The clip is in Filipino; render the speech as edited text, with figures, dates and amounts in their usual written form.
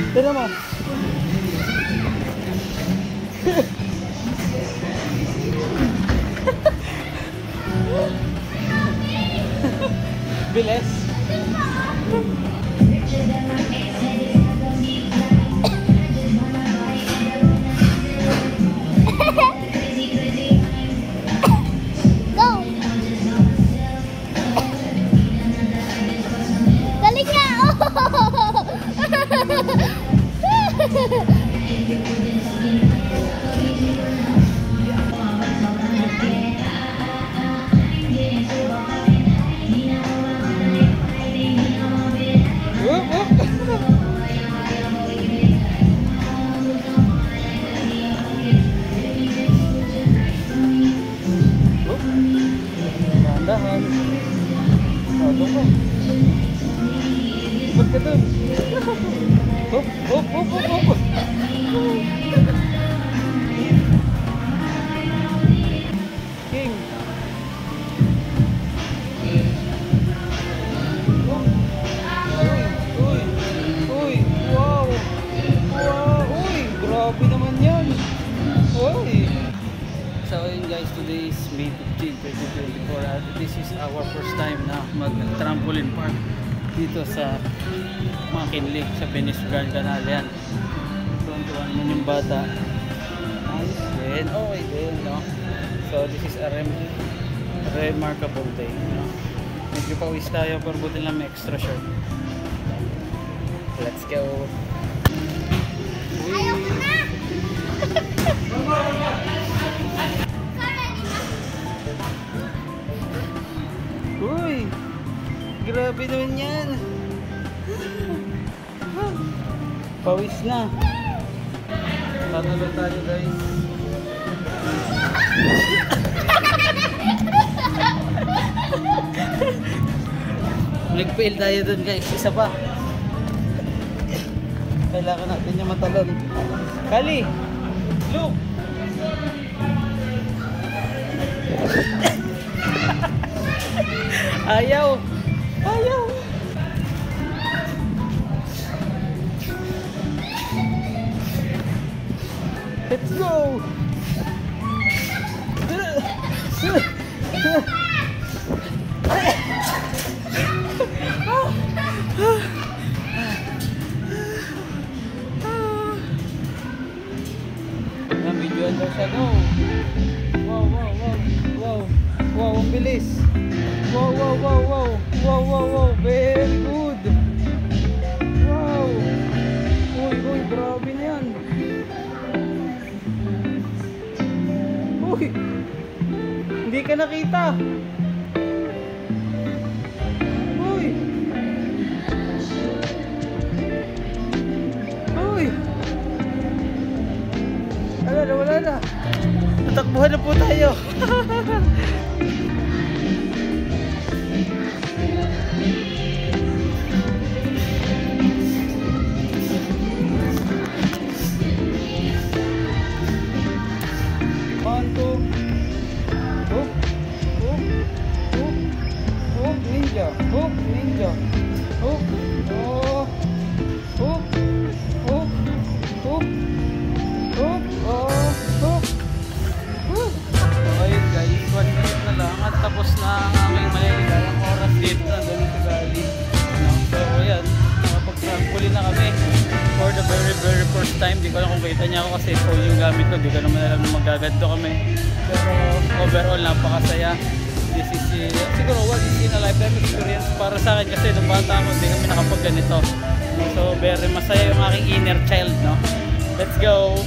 Tira mo. Bilis. Dahan. Oh, doon ko. Ba't ka doon? Hop, hop, hop, hop, hop. King. Uy, uy, wow. Wow, uy, grabe naman yan. Uy. So yun guys, today is May 15, 2024. This is our first time na mag-trampoline park dito sa Makinli, sa Penissugan Canal yan. Tuwan-tuwan naman yung bata. Nice din, okay din, no? So this is a remarkable day, no? Medyo pawis tayo, pero buti lang may extra shirt. Let's go! Ayaw ko na! Uy! Grabe naman yan! Pawis na! Tatalo tayo guys! Nag-fail tayo dun guys! Isa pa! Kailangan natin yung matalon. Kali! Look! Ayaw! Ayaw! Let's go! Nabidyoan daw siya, no? Wow, wow, wow, wow. Wow, ang bilis! Wow, wow, wow, wow, wow, wow, wow, very good. Wow. Uy, uy, grabe na yan. Uy, hindi ka nakita. Uy. Uy. Wala na, wala na. Natakbuhan na po tayo. Hook, ninja. Hook. Oh. Hook. Hook. Hook. Hook. Oh. Hook. Hook. Ayun guys, 1 minute time. Di ko alam kung kita niya ako kasi phone yung gamit ko. Di ko naman alam na magaganto kami. Pero overall, napakasaya. This is siguro what is in a lifetime experience para sa akin kasi nung bata ako, hindi kami nakapag ganito. So very masaya yung aking inner child, no? Let's go!